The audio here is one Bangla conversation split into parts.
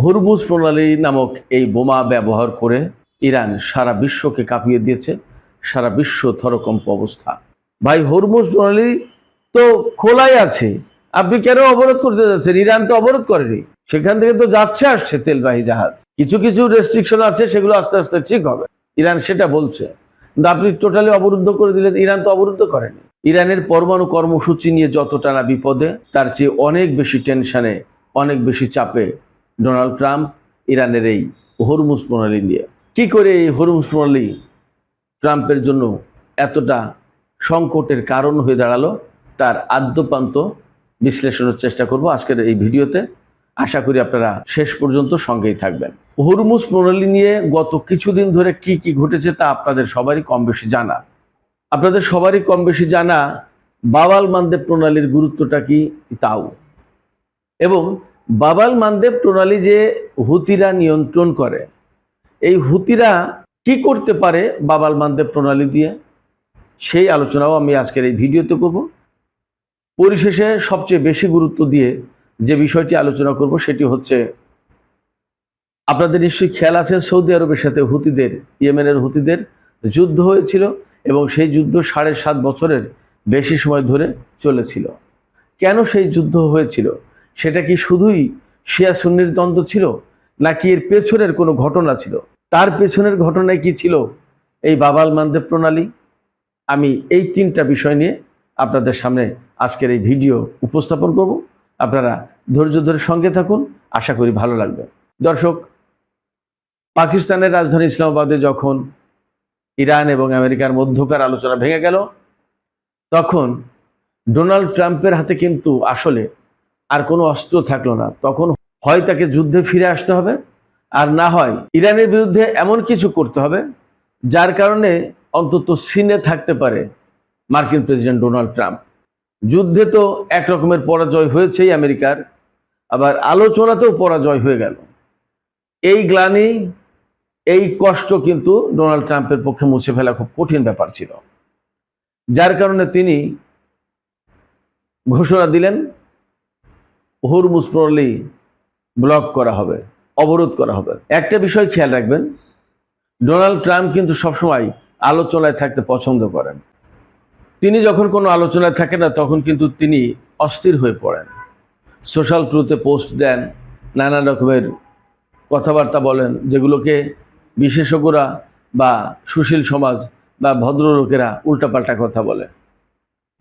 হরমুজ প্রণালী নামক এই বোমা ব্যবহার করে ইরান সারা বিশ্বকে কাঁপিয়ে দিয়েছে। সারা বিশ্ব থরকম্প অবস্থা। ভাই, হরমুজ প্রণালী তো খোলাই আছে, আপনি কেন অবরোধ করতে যাচ্ছেন? ইরান তো অবরোধ করেনি, সেখান থেকে তো যাচ্ছে আসছে তেলবাহী জাহাজ। কিছু কিছু রেস্ট্রিকশন আছে, সেগুলো আস্তে আস্তে ঠিক হবে, ইরান সেটা বলছে। কিন্তু আপনি টোটালি অবরুদ্ধ করে দিলেন। ইরান তো অবরুদ্ধ করেনি। ইরানের পরমাণু কর্মসূচি নিয়ে যতটা না বিপদে, তার চেয়ে অনেক বেশি টেনশনে, অনেক বেশি চাপে ডোনাল্ড ট্রাম্প ইরানের এই হরমুজ প্রণালী নিয়ে। কি করে এই হরমুজ প্রণালী ট্রাম্পের জন্য এতটা সংকটের কারণ হয়ে দাঁড়ালো, তার আদ্যপান্ত বিশ্লেষণের চেষ্টা করব আজকের এই ভিডিওতে। আশা করি আপনারা শেষ পর্যন্ত সঙ্গেই থাকবেন। হরমুজ প্রণালী নিয়ে গত কিছুদিন ধরে কি কি ঘটেছে তা আপনাদের সবারই কম বেশি জানা। বাব আল মানদেব প্রণালীর গুরুত্বটা কি তাও, এবং বাব আল মানদেব প্রণালী যে হুতিরা নিয়ন্ত্রণ করে, এই হুতিরা কি করতে পারে বাব আল মানদেব প্রণালী দিয়ে, সেই আলোচনাও আমি আজকের এই ভিডিওতে করব। পরিশেষে সবচেয়ে বেশি গুরুত্ব দিয়ে যে বিষয়টি আলোচনা করব সেটি হচ্ছে, আপনাদের নিশ্চয়ই খেয়াল আছে সৌদি আরবের সাথে হুতিদের, ইয়েমেনের হুতিদের যুদ্ধ হয়েছিল, এবং সেই যুদ্ধ 7.5 বছরের বেশি সময় ধরে চলেছিল। কেন সেই যুদ্ধ হয়েছিল? সেটা কি শুধুই শিয়া সুন্নির দ্বন্দ্ব ছিল, নাকি এর পেছনের কোনো ঘটনা ছিল? তার পেছনের ঘটনায় কি ছিল এই বাব আল মানদেব প্রণালী? আমি এই 3টা বিষয় নিয়ে আপনাদের সামনে আজকের এই ভিডিও উপস্থাপন করব। আপনারা ধৈর্য ধরে সঙ্গে থাকুন, আশা করি ভালো লাগবে। দর্শক, পাকিস্তানের রাজধানী ইসলামাবাদে যখন ইরান এবং আমেরিকার মধ্যকার আলোচনা ভেঙে গেল, তখন ডোনাল্ড ট্রাম্পের হাতে কিন্তু আসলে আর কোনো অস্ত্র থাকলো না। তখন হয় তাকে যুদ্ধে ফিরে আসতে হবে, আর না হয় ইরানের বিরুদ্ধে এমন কিছু করতে হবে যার কারণে অন্তত সিনে থাকতে পারে মার্কিন প্রেসিডেন্ট ডোনাল্ড ট্রাম্প। যুদ্ধে তো এক রকমের পরাজয় হয়েছেই আমেরিকার, আবার আলোচনাতেও পরাজয় হয়ে গেল। এই গ্লানি, এই কষ্ট কিন্তু ডোনাল্ড ট্রাম্পের পক্ষে মুছে ফেলা খুব কঠিন ব্যাপার ছিল, যার কারণে তিনি ঘোষণা দিলেন হরমুজ প্রণালী ব্লক করা হবে, অবরোধ করা হবে। একটা বিষয় খেয়াল রাখবেন, ডোনাল্ড ট্রাম্প কিন্তু সবসময় আলোচনায় থাকতে পছন্দ করেন। তিনি যখন কোনো আলোচনায় থাকেন না, তখন কিন্তু তিনি অস্থির হয়ে পড়েন। সোশ্যাল ট্রুথে পোস্ট দেন, নানা রকমের কথাবার্তা বলেন, যেগুলোকে বিশেষজ্ঞরা বা সুশীল সমাজ বা ভদ্রলোকেরা উল্টাপাল্টা কথা বলে।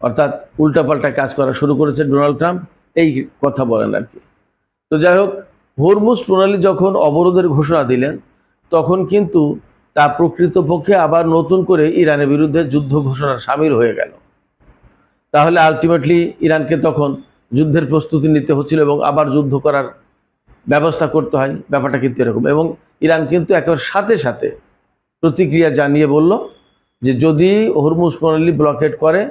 অর্থাৎ উল্টাপাল্টা কাজ করা শুরু করেছে ডোনাল্ড ট্রাম্প, এই কথা বলেন আর কি। তো যাই হোক, হরমুজ প্রণালী যখন অবরোধের ঘোষণা দিলেন, তখন কিন্তু তা প্রকৃতপক্ষে আবার নতুন করে ইরানের বিরুদ্ধে যুদ্ধ ঘোষণার সামিল হয়ে গেল। তাহলে আলটিমেটলি ইরানকে তখন যুদ্ধের প্রস্তুতি নিতে হচ্ছিল এবং আবার যুদ্ধ করার ব্যবস্থা করতে হয়। ব্যাপারটা কিন্তু এরকম, এবং ইরান কিন্তু একেবারে সাথে সাথে প্রতিক্রিয়া জানিয়ে বলল যে যদি হরমুজ প্রণালী ব্লকেট করে,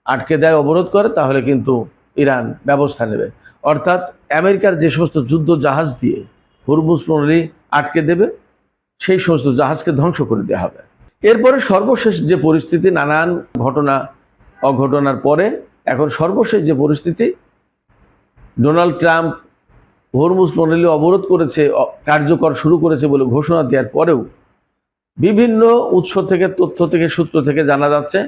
আটকে দেয়, অবরোধ করে, তাহলে কিন্তু ইরান ব্যবস্থা নেবে। অর্থাৎ আমেরিকার যে সমস্ত যুদ্ধ জাহাজ দিয়ে হরমুজ প্রণালী আটকে দেবে, সেই সমস্ত জাহাজকে ধ্বংস করে দেওয়া হবে। এরপরে সর্বশেষ যে পরিস্থিতি, নানান ঘটনা অঘটনার পরে এখন সর্বশেষ যে পরিস্থিতি, ডোনাল্ড ট্রাম্প হরমুজ প্রণালী অবরোধ করেছে, কার্যকর শুরু করেছে বলে ঘোষণা দেওয়ার পরেও বিভিন্ন উৎস থেকে, তথ্য থেকে, সূত্র থেকে জানা যাচ্ছে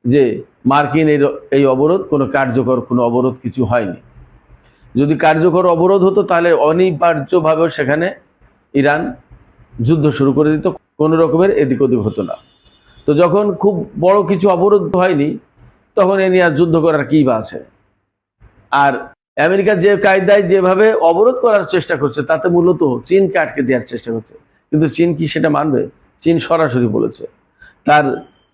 যে মার্কিন এই অবরোধ কোনো কার্যকর কোনো অবরোধ কিছু হয়নি। যদি কার্যকর অবরোধ হতো, তাহলে অনিবার্যভাবে সেখানে ইরান যুদ্ধ শুরু করে দিত, কোনো রকমের এদিক ওদিক হতো না। তো যখন খুব বড় কিছু অবরোধ হয়নি, তখন এ নিয়ে আর যুদ্ধ করার কী বা আছে? আর আমেরিকা যে কায়দায় যেভাবে অবরোধ করার চেষ্টা করছে, তাতে মূলত চীনকে আটকে দেওয়ার চেষ্টা করছে। কিন্তু চীন কি সেটা মানবে? চীন সরাসরি বলেছে তার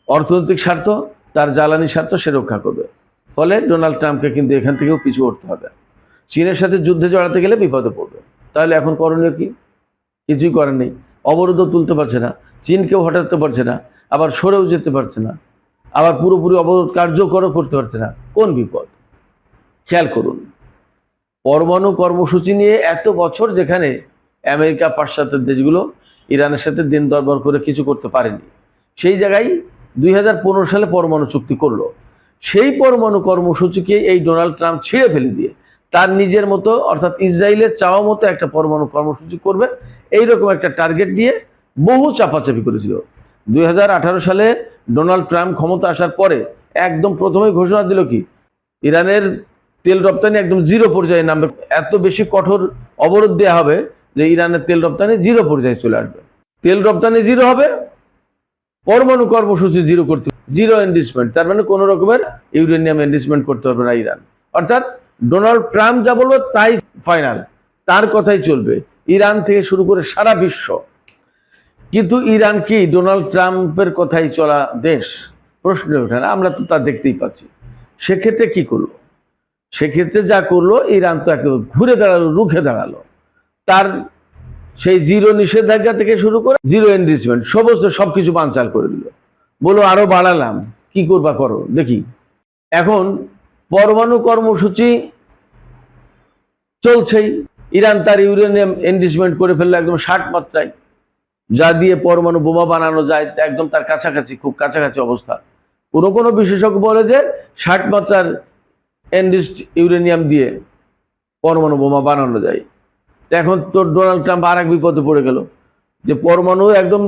অর্থনৈতিক স্বার্থ, তার জ্বালানি স্বার্থ সে রক্ষা করবে। ফলে ডোনাল্ড ট্রাম্পকে কিন্তু এখান থেকেও পিছু উঠতে হবে। চীনের সাথে যুদ্ধে জড়াতে গেলে বিপদে পড়বে। তাহলে এখন করণীয় কি? কিছুই করার নেই। অবরোধও তুলতে পারছে না, চীনকেও হটাতে পারছে না, আবার সরেও যেতে পারছে না, আবার পুরোপুরি অবরোধ কার্যকরও করতে পারছে না। কোন বিপদ? খেয়াল করুন, পরমাণু কর্মসূচি নিয়ে এত বছর যেখানে আমেরিকা, পাশ্চাত্যের দেশগুলো ইরানের সাথে দিন দরবার করে কিছু করতে পারেনি, সেই জায়গায় 2015 সালে পরমাণু চুক্তি করলো। সেই পরমাণু কর্মসূচিকে এই ডোনাল্ড ট্রাম্প ছিঁড়ে ফেলে দিয়ে তার নিজের মতো অর্থাৎ ইসরায়েলের চাওয়া মতো একটা পরমাণু কর্মসূচি করবে, এইরকম একটা টার্গেট নিয়ে বহু চাপাচাপি করেছিল। 2018 সালে ডোনাল্ড ট্রাম্প ক্ষমতা আসার পরে একদম প্রথমেই ঘোষণা দিল কি, ইরানের তেল রপ্তানি একদম জিরো পর্যায়ে নামবে, এত বেশি কঠোর অবরোধ দেওয়া হবে যে ইরানের তেল রপ্তানি জিরো পর্যায়ে চলে আসবে। তেল রপ্তানি জিরো হবে, পরমাণু কর্মসূচি জিরো করতে, জিরো এনরিচমেন্ট, তার মানে কোনো রকমের ইউরেনিয়াম এনরিচমেন্ট করতে হবে না ইরান। অর্থাৎ ডোনাল্ড ট্রাম্প যা বলবে তাই ফাইনাল, তার কথাই চলবে, ইরান থেকে শুরু করে সারা বিশ্ব। কিন্তু ইরান কি ডোনাল্ড ট্রাম্পের কথাই চলা দেশ? প্রশ্ন ওঠে না, আমরা তো তা দেখতেই পাচ্ছি। সেক্ষেত্রে কি করলো? সেক্ষেত্রে যা করলো, ইরান তো একেবারে ঘুরে দাঁড়ালো, রুখে দাঁড়ালো। তার সেই জিরো নিষেধাজ্ঞা থেকে শুরু করে জিরো এনরিচমেন্ট সমস্ত সবকিছু বানচাল করে দিল। বলো আরো বাড়ালাম, কি করবা করো দেখি। এখন পরমাণু কর্মসূচি চলছেই, ইরান তার ইউরেনিয়াম এনরিচমেন্ট করে ফেললো একদম 60 মাত্রায়, যা দিয়ে পরমাণু বোমা বানানো যায়, একদম তার কাছাকাছি, খুব কাছাকাছি অবস্থা। কোনো কোনো বিশেষজ্ঞ বলে যে 60 মাত্রার এনরিচড ইউরেনিয়াম দিয়ে পরমাণু বোমা বানানো যায়। এখন তো ডোনাল্ড ট্রাম্প আর এক বিপদে পড়ে গেল, যে পরমাণু একদম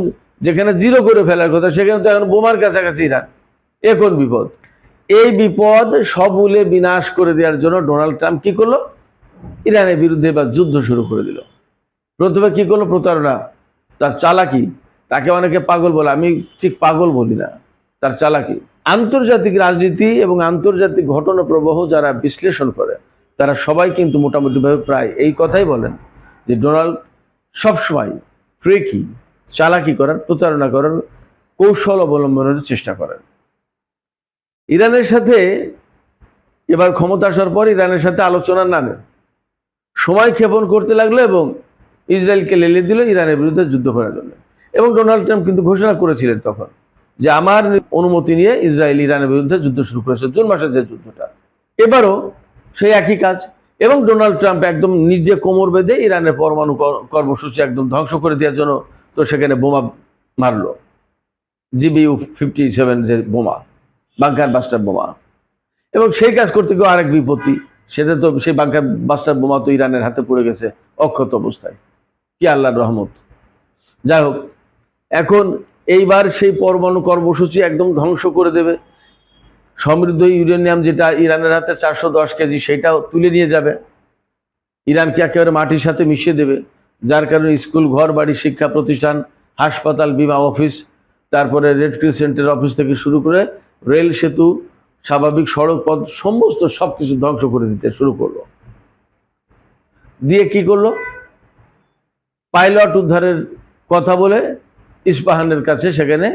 যেখানে জিরো করে ফেলার কথা সেখানে তো এখন বোমার কাছাকাছি ইরান। এখন বিপদ, এই বিপদ সমূলে বিনাশ করে দেওয়ার জন্য ডোনাল্ড ট্রাম্প কি করলো, ইরানের বিরুদ্ধে এবার যুদ্ধ শুরু করে দিল। প্রথমে কি করলো, প্রতারণা, তার চালাকি, তাকে অনেকে পাগল বলে, আমি ঠিক পাগল বলি না, তার চালাকি। আন্তর্জাতিক রাজনীতি এবং আন্তর্জাতিক ঘটনা প্রবাহ যারা বিশ্লেষণ করে তারা সবাই কিন্তু মোটামুটিভাবে প্রায় এই কথাই বলেন যে ডোনাল্ড সবসময় ট্রিকি, চালাকি করার, প্রতারণা করার কৌশল অবলম্বনের চেষ্টা করেন। ইরানের সাথে এবার ক্ষমতা আসার পর ইরানের সাথে আলোচনার নামে সময় ক্ষেপণ করতে লাগলো এবং ইসরায়েলকে লেলে দিল ইরানের বিরুদ্ধে যুদ্ধ করার জন্য। এবং ডোনাল্ড ট্রাম্প কিন্তু ঘোষণা করেছিলেন তখন যে আমার অনুমতি নিয়ে ইসরায়েল ইরানের বিরুদ্ধে যুদ্ধ শুরু করেছে, জুন মাসে যে যুদ্ধটা। এবারও সেই একই কাজ, এবং ডোনাল্ড ট্রাম্প একদম নিজে কোমর বেঁধে ইরানের পরমাণু কর্মসূচি একদম ধ্বংস করে দেওয়ার জন্য তো সেখানে বোমা মারলো, GBU-57 যে বোমা, বাংকার বাস্টার বোমা। এবং সেই কাজ করতে গিয়ে আরেক বিপত্তি, সেটা তো সেই বাংকার বাস্টার বোমা তো ইরানের হাতে পড়ে গেছে অক্ষত অবস্থায়, কি আল্লাহর রহমত। যাই হোক, এখন এইবার সেই পরমাণু কর্মসূচি একদম ধ্বংস করে দেবে। সমৃদ্ধ ইউরেনিয়াম যেটা ইরানের হাতে 410 কেজি, সেটাও তুলে নিয়ে যাবে, ইরানকে একেবারে মাটির সাথে মিশিয়ে দেবে। যার কারণে স্কুল, ঘর বাড়ি, শিক্ষা প্রতিষ্ঠান, হাসপাতাল, বিমা অফিস, তারপরে রেড ক্রিসেন্টের অফিস থেকে শুরু করে রেল, সেতু, স্বাভাবিক সড়ক পথ, সমস্ত সবকিছু ধ্বংস করে দিতে শুরু করলো। দিয়ে কি করলো, পাইলট উদ্ধারের কথা বলে ইস্পাহানের কাছে সেখানে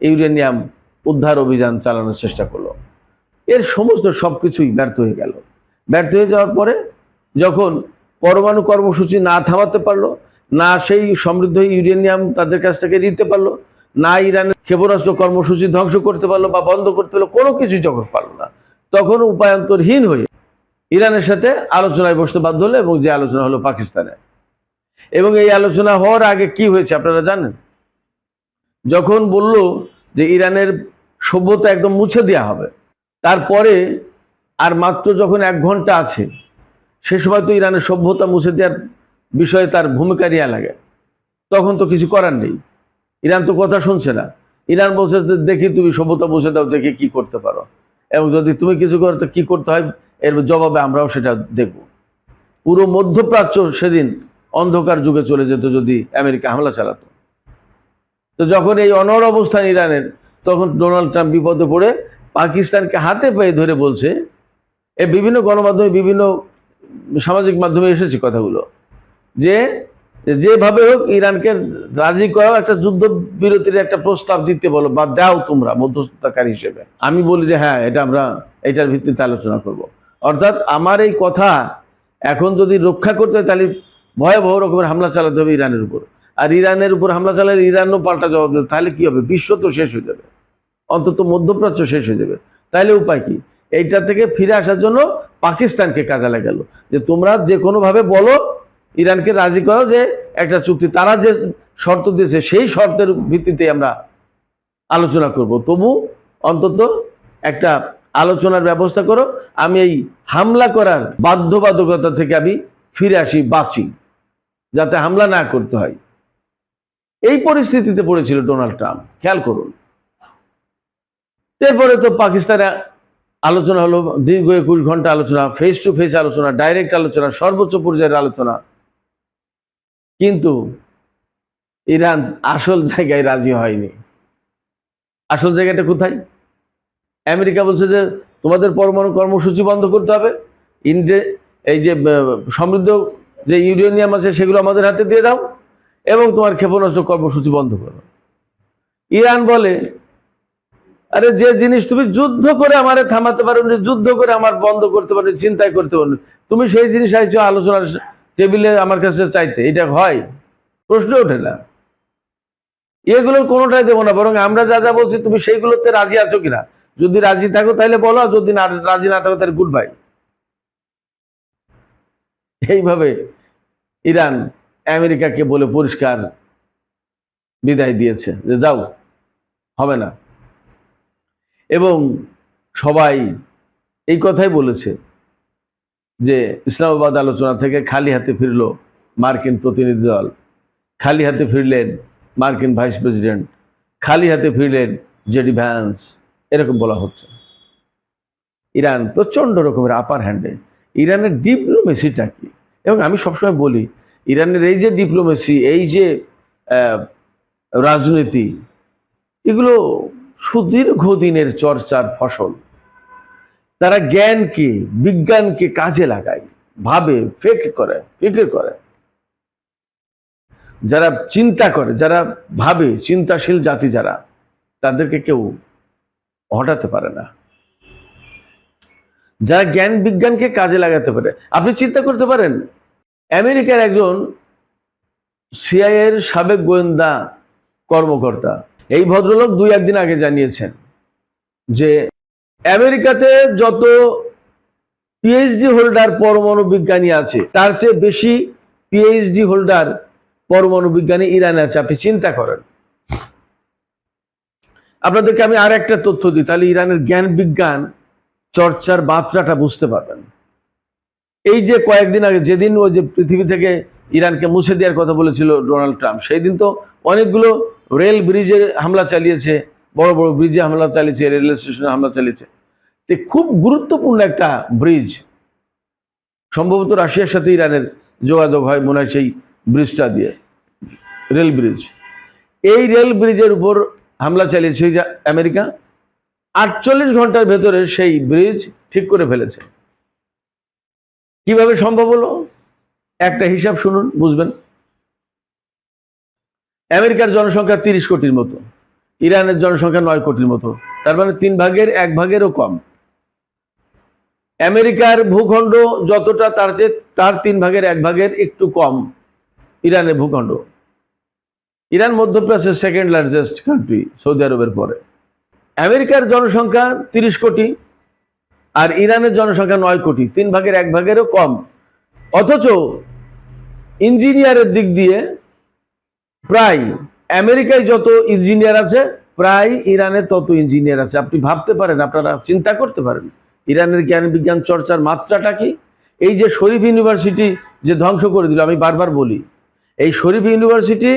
ইউরেনিয়াম উদ্ধার অভিযান চালানোর চেষ্টা করলো। এর সমস্ত সবকিছুই ব্যর্থ হয়ে গেল। ব্যর্থ হয়ে যাওয়ার পরে যখন পরমাণু কর্মসূচি না থামাতে পারলো, না সেই সমৃদ্ধ ইউরেনিয়াম তাদের কাছ থেকে নিতে পারলো, না ইরানের ক্ষেপণাস্ত্র কর্মসূচি ধ্বংস করতে পারলো বা বন্ধ করতে পারলো, কোনো কিছুই যখন পারলো না, তখন উপায়ন্তরহীন হয়ে ইরানের সাথে আলোচনায় বসতে বাধ্য হলো, এবং যে আলোচনা হলো পাকিস্তানে। এবং এই আলোচনা হওয়ার আগে কি হয়েছে আপনারা জানেন? যখন বলল যে ইরানের সভ্যতা একদম মুছে দেওয়া হবে, তারপরে আর মাত্র যখন 1 ঘন্টা আছে, সে সময় তো ইরানের সভ্যতা মুছে দেওয়ার বিষয়ে তার ভূমিকা নেওয়া লাগে, তখন তো কিছু করার নেই। ইরান তো কথা শুনছে না। ইরান বলছে দেখি তুমি সভ্যতা মুছে দাও, দেখি কি করতে পারো, এবং যদি তুমি কিছু করো তো কি করতে হয় এর জবাবে আমরাও সেটা দেখব। পুরো মধ্যপ্রাচ্য সেদিন অন্ধকার যুগে চলে যেত যদি আমেরিকা হামলা চালাতো। তো যখন এই অনড় অবস্থান ইরানের, তখন ডোনাল্ড ট্রাম্প বিপদে পড়ে পাকিস্তানকে হাতে পায়ে ধরে বলছে, এই বিভিন্ন গণমাধ্যমে, বিভিন্ন সামাজিক মাধ্যমে এসেছে কথাগুলো, যে যেভাবে হোক ইরানকে রাজি করাও, একটা যুদ্ধ বিরতির একটা প্রস্তাব দিতে বলো বা দাও তোমরা মধ্যস্থতাকারী হিসেবে। আমি বলি যে হ্যাঁ, এটা আমরা এটার ভিত্তিতে আলোচনা করব। অর্থাৎ আমার এই কথা এখন যদি রক্ষা করতে হয় তাহলে ভয়াবহ রকমের হামলা চালাতে হবে ইরানের উপর, আর ইরানের উপর হামলা চালালে ইরানও পাল্টা জবাব দেবে, তাহলে কি হবে, বিশ্ব তো শেষ হয়ে যাবে, অন্তত মধ্যপ্রাচ্য শেষ হয়ে যাবে। তাহলে উপায় কি? এইটা থেকে ফিরে আসার জন্য পাকিস্তানকে কাজে লাগালো, যে তোমরা যে কোনোভাবে বলো, ইরানকে রাজি করো যে একটা চুক্তি, তারা যে শর্ত দিয়েছে সেই শর্তের ভিত্তিতে আমরা আলোচনা করব, তবু অন্তত একটা আলোচনার ব্যবস্থা করো, আমি এই হামলা করার বাধ্যবাধকতা থেকে আমি ফিরে আসি, বাঁচি, যাতে হামলা না করতে হয়। এই পরিস্থিতিতে পড়েছিল ডোনাল্ড ট্রাম্প, খেয়াল করুন। এরপরে তো পাকিস্তানে আলোচনা হলো, দীর্ঘ 21 ঘন্টা আলোচনা, ফেস টু ফেস আলোচনা, ডাইরেক্ট আলোচনা, সর্বোচ্চ পর্যায়ের আলোচনা। কিন্তু ইরান আসল জায়গায় রাজি হয়নি। আসল জায়গাটা কোথায়? আমেরিকা বলছে যে তোমাদের পরমাণু কর্মসূচি বন্ধ করতে হবে, এই যে সমৃদ্ধ যে ইউরেনিয়াম আছে সেগুলো আমাদের হাতে দিয়ে দাও, এবং তোমার ক্ষেপণাস্ত্র কর্মসূচি বন্ধ করো। ইরান বলে, আরে যে জিনিস তুমি যুদ্ধ করে আমারে থামাতে পারো, যুদ্ধ করে আমার বন্ধ করতে পারো, চিন্তায় করতে পারো, তুমি সেই জিনিস চাইছো আলোচনার টেবিলে আমার কাছে চাইতে, এটা হয়? প্রশ্ন ওঠে না। এগুলোর কোনোটাই দেবো না, বরং আমরা যা যা বলছি তুমি সেইগুলোতে রাজি আছো কিনা, যদি রাজি থাকো তাহলে বলো, যদি না রাজি না থাকো তাহলে গুড বাই। এইভাবে ইরান আমেরিকাকে বলে পরিষ্কার বিদায় দিয়েছে যে যাও, হবে না। এবং সবাই এই কথাই বলেছে যে ইসলামাবাদ আলোচনা থেকে খালি হাতে ফিরল মার্কিন প্রতিনিধি দল, খালি হাতে ফিরলেন মার্কিন ভাইস প্রেসিডেন্ট, খালি হাতে ফিরলেন জেডি ভ্যান্স, এরকম বলা হচ্ছে। ইরান প্রচন্ড রকমের আপার হ্যান্ডে। ইরানের ডিপ্লোমেসিটা কি? এবং আমি সবসময় বলি, ইরানের এই যে ডিপ্লোমেসি, এই যে রাজনীতি, এগুলো সুদীর্ঘ দিনের চর্চার ফসল। তারা জ্ঞানকে, বিজ্ঞানকে কাজে লাগায়, ভাবে, ফিকির করে। যারা চিন্তা করে, যারা ভাবে, চিন্তাশীল জাতি যারা, তাদেরকে কেউ হটাতে পারে না। যারা জ্ঞান বিজ্ঞানকে কাজে লাগাতে পারে। আপনি চিন্তা করতে পারেন, আমেরিকার একজন সিআইএর সাবেক গোয়েন্দা কর্মকর্তা, এই ভদ্রলোক 2-1 দিন আগে জানিয়েছেন যে আমেরিকাতে যত পিএইচডি হোল্ডার পরমাণু বিজ্ঞানী আছে, তার চেয়ে বেশি পিএইচডি হোল্ডার পরমাণু বিজ্ঞানী ইরানে আছে। আপনি চিন্তা করেন। আপনাদেরকে আমি আর একটা তথ্য দিই, তাহলে ইরানের জ্ঞান বিজ্ঞান চর্চার মাত্রাটা বুঝতে পারবেন। এই যে কয়েকদিন আগে, যেদিন ওই যে পৃথিবী থেকে ইরানকে মুছে দেওয়ার কথা বলেছিল ডোনাল্ড ট্রাম্প, সেই দিন তো অনেকগুলো রেল ব্রিজে হামলা চালিয়েছে, বড় বড় ব্রিজে হামলা চালিয়েছে, রেল স্টেশনে হামলা চালিয়েছে। খুব গুরুত্বপূর্ণ একটা ব্রিজ, সম্ভবত রাশিয়ার সাথে ইরানের যোগাযোগ হয় মনে হয় সেই ব্রিজটা দিয়ে, রেল ব্রিজ। এই রেল ব্রিজের উপর হামলা চালিয়েছে আমেরিকা। 48 ঘন্টার ভেতরে সেই ব্রিজ ঠিক করে ফেলেছে। কিভাবে সম্ভব হলো? একটা হিসাব শুনুন, বুঝবেন। আমেরিকার জনসংখ্যা 30 কোটির মতো, ইরানের জনসংখ্যা 9 কোটির মতো, তার মানে 3 ভাগের 1 ভাগেরও কম। আমেরিকার ভূখণ্ড যতটা, তার 3 ভাগের 1 ভাগের একটু কম ইরানের ভূখণ্ড। ইরান মধ্যপ্রাচ্যের সেকেন্ড লার্জেস্ট কান্ট্রি, সৌদি আরবের পরে। আমেরিকার জনসংখ্যা 30 কোটি আর ইরানের জনসংখ্যা 9 কোটি, 3 ভাগের 1 ভাগেরও কম। অথচ ইঞ্জিনিয়ারের দিক দিয়ে প্রায় আমেরিকায় যত ইঞ্জিনিয়ার আছে, প্রায় ইরানে তত ইঞ্জিনিয়ার আছে। আপনি ভাবতে পারেন, আপনারা চিন্তা করতে পারেন ইরানের জ্ঞান বিজ্ঞান চর্চার মাত্রাটা কি। এই যে শরীফ ইউনিভার্সিটি যে ধ্বংস করে দিল, আমি বারবার বলি, এই শরীফ ইউনিভার্সিটি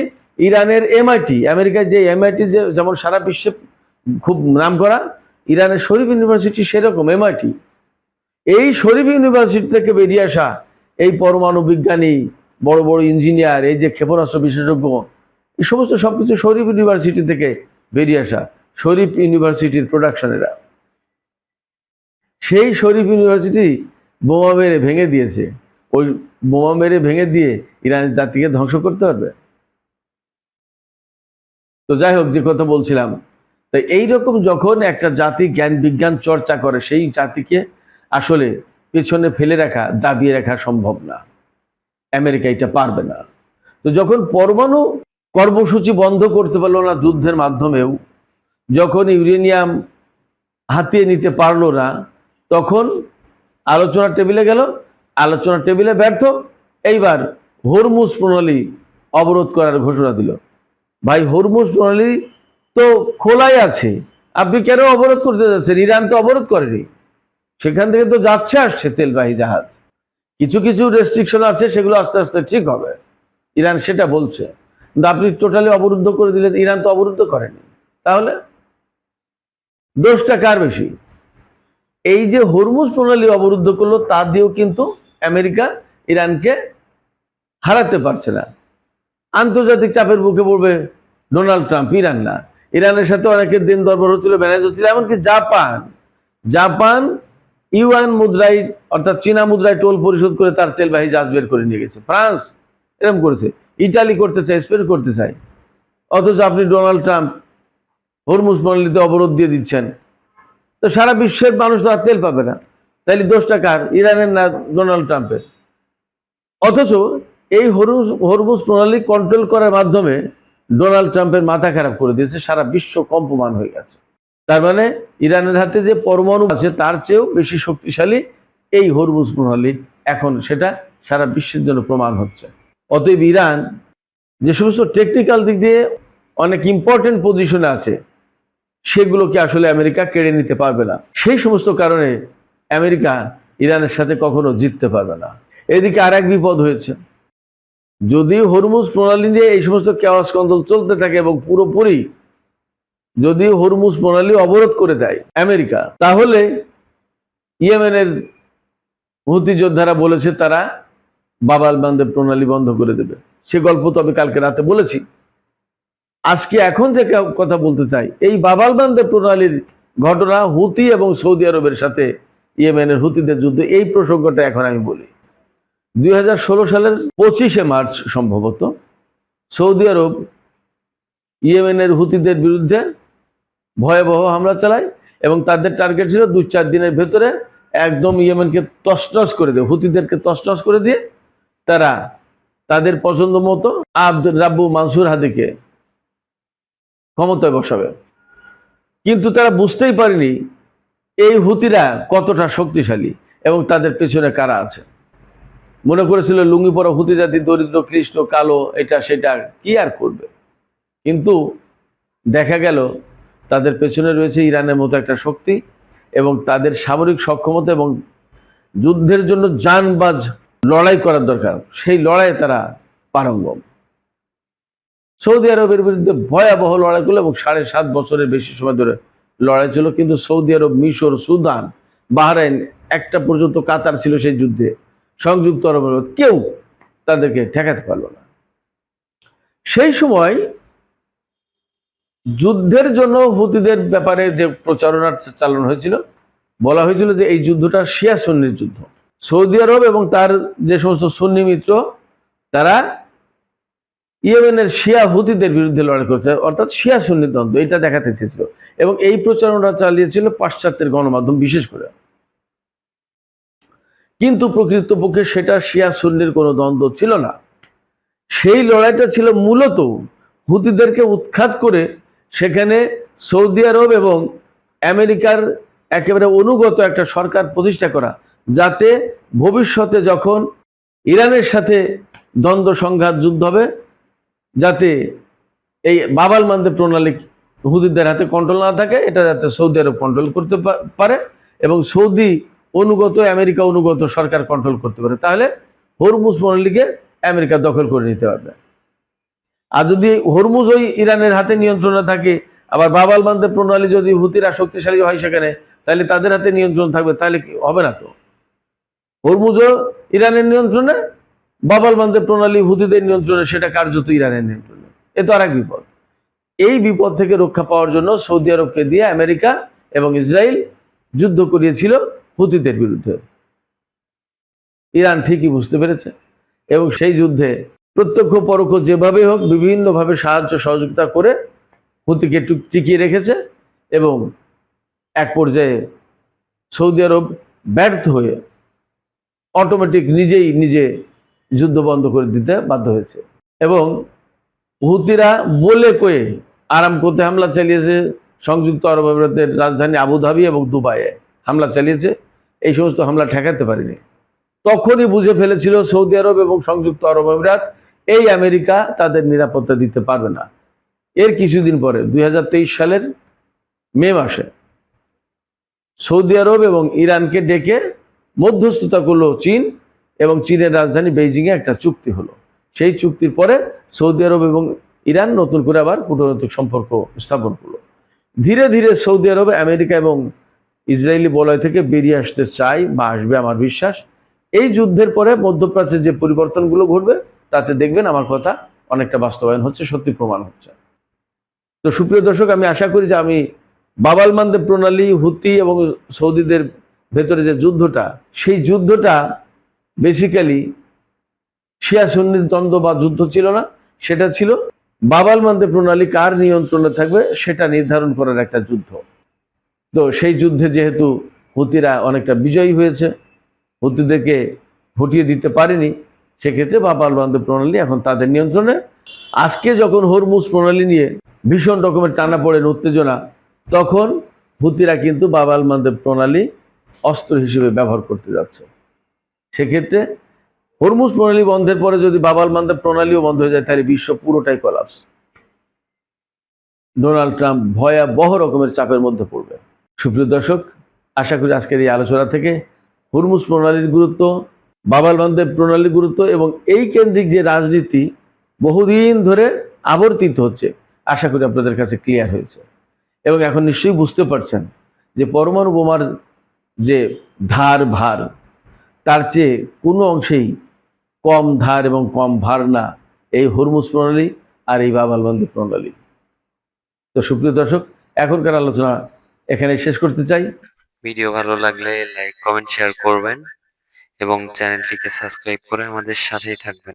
ইরানের এমআইটি, আমেরিকার যে এমআইটি যেমন সারা বিশ্বে খুব নাম করা, ইরানের শরীফ ইউনিভার্সিটি সেরকম এমআইটি। এই শরীফ ইউনিভার্সিটি থেকে বেরিয়ে আসা এই পরমাণু বিজ্ঞানী, বড় বড় ইঞ্জিনিয়ার, এই যে ক্ষেপণাস্ত্র বিশেষজ্ঞ, এই সমস্ত সবকিছু শরীফ ইউনিভার্সিটি থেকে বেরিয়ে আসা, শরীফ ইউনিভার্সিটির প্রোডাকশনেরা। সেই শরীফ ইউনিভার্সিটি বোমা মেরে ভেঙে দিয়েছে। ওই বোমা মেরে ভেঙে দিয়ে ইরানের জাতিকে ধ্বংস করতে পারবে? তো যাই হোক, যে কথা বলছিলাম, তাই এইরকম যখন একটা জাতি জ্ঞান বিজ্ঞান চর্চা করে, সেই জাতিকে আসলে পেছনে ফেলে রাখা, দাবিয়ে রাখা সম্ভব না। আমেরিকা এটা পারবে না। তো যখন পরমাণু কর্মসূচি বন্ধ করতে পারলো না যুদ্ধের মাধ্যমেও, যখন ইউরেনিয়াম হাতিয়ে নিতে পারলো না, তখন আলোচনার টেবিলে গেল, আলোচনার টেবিলে ব্যর্থ। এইবার হরমুজ প্রণালী অবরোধ করার ঘোষণা দিল। ভাই, হরমুজ প্রণালী তো খোলাই আছে, আপনি কেন অবরোধ করতে যাচ্ছেন? ইরান তো অবরোধ করেনি, সেখান থেকে তো যাচ্ছে আসছে তেলবাহী জাহাজ। কিছু কিছু রেস্ট্রিকশন আছে, সেগুলো আস্তে আস্তে ঠিক হবে, ইরান সেটা বলছে। কিন্তু আপনি টোটালি অবরুদ্ধ করে দিলেন, ইরান তো অবরুদ্ধ করেনি। তাহলে দোষটা কার বেশি? এই যে হরমুজ প্রণালী অবরুদ্ধ করলো, তা দিয়েও কিন্তু আমেরিকা ইরানকে হারাতে পারছে না। আন্তর্জাতিক চাপের মুখে পড়বে ডোনাল্ড ট্রাম্প, ইরান না। ইরানের সাথে অনেকের দিন দরবার হচ্ছিল, ম্যানেজ হচ্ছিল, এমনকি জাপান ইউয়ান মুদ্রায় অর্থাৎ চীনা মুদ্রায় টোল পরিশোধ করে তার তেলবাহী জাহাজ বের করে নিয়ে গেছে। ফ্রান্স এরকম করেছে, ইটালি করতে চায়, স্পেন করতে চায়। অথচ আপনি ডোনাল্ড ট্রাম্প হরমুজ প্রণালীতে অবরোধ দিয়ে দিচ্ছেন, তো সারা বিশ্বের মানুষ তো আর তেল পাবে না। তাইলে দোষটা কার? ইরানের না ডোনাল্ড ট্রাম্পের? অথচ এই হরমুজ প্রণালী কন্ট্রোল করার মাধ্যমে ডোনাল্ড ট্রাম্পের মাথা খারাপ করে দিয়েছে, সারা বিশ্ব কম্পমান হয়ে গেছে। তার মানে ইরানের হাতে যে পরমাণু আছে তার চেয়েও বেশি শক্তিশালী এই হরমুজ প্রণালী, এখন সেটা সারা বিশ্বের জন্য প্রমাণ হচ্ছে। অতএব ইরান যে সমস্ত টেকনিক্যাল দিক দিয়ে অনেক ইম্পর্টেন্ট পজিশনে আছে, সেগুলোকে আসলে আমেরিকা কেড়ে নিতে পারবে না। সেই সমস্ত কারণে আমেরিকা ইরানের সাথে কখনো জিততে পারবে না। এদিকে আর এক বিপদ হয়েছে। যদি হরমুজ প্রণালী নিয়ে এই সমস্ত কেওয়াস কন্দল চলতে থাকে এবং পুরোপুরি যদি হরমুজ প্রণালী অবরোধ করে দেয় আমেরিকা, তাহলে ইয়েমেনের হুতি যোদ্ধারা বলেছে তারা বাব আল মানদেব প্রণালী বন্ধ করে দেবে। সে গল্প তো আমি কালকে রাতে বলেছি। আজকে এখন যে কথা বলতে চাই, এই বাব আল মানদেব প্রণালীর ঘটনা হুতি এবং সৌদি আরবের সাথে ইয়েমেনের হুতিদের যুদ্ধ, এই প্রসঙ্গটা এখন আমি বলি। 2016 সালের 25শে মার্চ সম্ভবত সৌদি আরব ইয়েমেনের হুতিদের বিরুদ্ধে ভয়াবহ হামলা চালায় এবং তাদের টার্গেট ছিল 2-4 দিনের ভেতরে একদম ইয়েমেনকে তছনছ করে দিয়ে, হুতিদেরকে তছনছ করে দিয়ে তারা তাদের পছন্দ মতো আব্দুর রাব্বু মানসুর হাদিকে ক্ষমতায় বসাবে। কিন্তু তারা বুঝতেই পারেনি এই হুতিরা কতটা শক্তিশালী এবং তাদের পেছনে কারা আছে। মনে করেছিল লুঙ্গি পরা হুতি জাতি দরিদ্র, কৃষ্ণ, কালো, এটা সেটা, কি আর করবে। কিন্তু দেখা গেল তাদের পেছনে রয়েছে ইরানের মতো একটা শক্তি এবং তাদের সামরিক সক্ষমতা এবং যুদ্ধের জন্য জানবাজ লড়াই করার দরকার, সেই লড়াইয়ে তারা পারঙ্গম। সৌদি আরবের বিরুদ্ধে ভয়াবহ লড়াই করলো এবং 7.5 বছরের বেশি সময় ধরে লড়াই ছিল। কিন্তু সৌদি আরব, মিশর, সুদান, বাহরাইন, একটা পর্যন্ত কাতার ছিল সেই যুদ্ধে, সংযুক্ত আরব আমিরাত, কেউ তাদেরকে ঠেকাতে পারল না। সেই সময় যুদ্ধের জন্য হুতিদের ব্যাপারে যে প্রচারণা চালানো হয়েছিল, বলা হয়েছিল যে এই যুদ্ধটা শিয়া সুন্নির যুদ্ধ। সৌদি আরব এবং তার যে সমস্ত সুন্নি মিত্র, তারা ইয়েমেনের শিয়া হুতিদের বিরুদ্ধে লড়াই করছে, অর্থাৎ শিয়া সুন্নি দ্বন্দ্ব, এটা দেখাতে চেয়েছিল এবং এই প্রচারণা চালিয়েছিল পাশ্চাত্যের গণমাধ্যম বিশেষ করে। কিন্তু প্রকৃতপক্ষে সেটা শিয়া সুন্নির কোনো দ্বন্দ্ব ছিল না। সেই লড়াইটা ছিল মূলত হুতিদেরকে উৎখাত করে সেখানে সৌদি আরব এবং আমেরিকার একেবারে অনুগত একটা সরকার প্রতিষ্ঠা করা, যাতে ভবিষ্যতে যখন ইরানের সাথে দ্বন্দ্ব সংঘাত যুদ্ধ হবে, যাতে এই বাব আল মানদেব প্রণালী হুতিদের হাতে কন্ট্রোল না থাকে, এটা যাতে সৌদি আরব কন্ট্রোল করতে পারে এবং সৌদি অনুগত, আমেরিকা অনুগত সরকার কন্ট্রোল করতে পারে। তাহলে হরমুজ প্রণালীকে আমেরিকা দখল করে নিতে পারবে। আর যদি হরমুজ ওই ইরানের হাতে নিয়ন্ত্রণে থাকে, আবার বাব আল মানদেব প্রণালী যদি হুতিরা শক্তিশালী হয় সেখানে, তাহলে তাদের হাতে নিয়ন্ত্রণ থাকবে, তাহলে কি হবে না? তো হরমুজও ইরানের নিয়ন্ত্রণে, বাব আল মানদেব প্রণালী হুতিদের নিয়ন্ত্রণে, সেটা কার্যত ইরানের নিয়ন্ত্রণে। এ তো আর এক বিপদ। এই বিপদ থেকে রক্ষা পাওয়ার জন্য সৌদি আরবকে দিয়ে আমেরিকা এবং ইসরায়েল যুদ্ধ করিয়েছিল হুতিদের বিরুদ্ধে। ইরান ঠিকই বুঝতে পেরেছে এবং সেই যুদ্ধে প্রত্যক্ষ পরোক্ষ যেভাবে হোক বিভিন্নভাবে সাহায্য সহযোগিতা করে হুতিকে টিকিয়ে রেখেছে এবং এক পর্যায়ে সৌদি আরব ব্যর্থ হয়ে অটোমেটিক নিজে যুদ্ধ বন্ধ করে দিতে বাধ্য হয়েছে এবং হুতিরা বলে কয়ে আরামকোতে হামলা চালিয়েছে, সংযুক্ত আরব আমিরাতের রাজধানী আবুধাবি এবং দুবাইয়ে হামলা চালিয়েছে। এই সমস্ত হামলা ঠেকাতে পারেনি। তখনই বুঝে ফেলেছিল সৌদি আরব এবং সংযুক্ত আরব আমিরাত, এই আমেরিকা তাদের নিরাপত্তা দিতে পারবে না। এর কিছুদিন পরে 2023 সালের মে মাসে সৌদি আরব এবং ইরানকে ডেকে মধ্যস্থতা করলো চীন, এবং চীনের রাজধানী বেইজিংয়ে একটা চুক্তি হলো। সেই চুক্তির পরে সৌদি আরব এবং ইরান নতুন করে আবার কূটনৈতিক সম্পর্ক স্থাপন করলো। ধীরে ধীরে সৌদি আরব, আমেরিকা এবং ইসরায়েলি বলয় থেকে বেরিয়ে আসতে চায় বা আসবে আমার বিশ্বাস। এই যুদ্ধের পরে মধ্যপ্রাচ্যে যে পরিবর্তনগুলো ঘটবে তাতে দেখবেন আমার কথা অনেকটা বাস্তবায়ন হচ্ছে, সত্যি প্রমাণ হচ্ছে। তো সুপ্রিয় দর্শক, আমি আশা করি যে আমি বাব আল মানদেব প্রণালী, হুতি এবং সৌদিদের ভেতরে যে যুদ্ধটা, সেই যুদ্ধটা বেসিক্যালি শিয়া সুন্নির দ্বন্দ্ব বা যুদ্ধ ছিল না, সেটা ছিল বাব আল মানদেব প্রণালী কার নিয়ন্ত্রণে থাকবে সেটা নির্ধারণ করার একটা যুদ্ধ। তো সেই যুদ্ধে যেহেতু হুতিরা অনেকটা বিজয়ী হয়েছে, হুতিদেরকে হটিয়ে দিতে পারেনি, সেক্ষেত্রে বাব আল মানদেব প্রণালী এখন তাদের নিয়ন্ত্রণে। আজকে যখন হরমুজ প্রণালী নিয়ে ভীষণ রকমের টানাপোড়েন, উত্তেজনা, তখন হুতিরা কিন্তু বাব আল মানদেব প্রণালী অস্ত্র হিসেবে ব্যবহার করতে যাচ্ছে। সেক্ষেত্রে হরমুজ প্রণালী বন্ধের পরে যদি বাব আল মানদেব প্রণালীও বন্ধ হয়ে যায়, তাহলে বিশ্ব পুরোটাই কলাপস। ডোনাল্ড ট্রাম্প ভয়াবহ রকমের চাপের মধ্যে পড়বে। সুপ্রিয় দর্শক, আশা করি আজকের এই আলোচনা থেকে হরমুজ প্রণালীর গুরুত্ব, বাব আল মানদেব প্রণালীর গুরুত্ব এবং এই কেন্দ্রিক যে রাজনীতি বহুদিন ধরে আবর্তিত হচ্ছে, আশা করি আপনাদের কাছে ক্লিয়ার হয়েছে। এবং এখন নিশ্চয়ই বুঝতে পারছেন যে পরমাণু বোমার যে ধার ভার, তার চেয়ে কোনো অংশেই কম ধার এবং কম ভার না এই হরমুজ প্রণালী আর এই বাব আল মানদেব প্রণালী। তো সুপ্রিয় দর্শক, এখনকার আলোচনা এখানে শেষ করতে চাই। ভিডিও ভালো লাগলে লাইক, কমেন্ট, শেয়ার করবেন এবং চ্যানেলটিকে সাবস্ক্রাইব করে আমাদের সাথেই থাকবেন।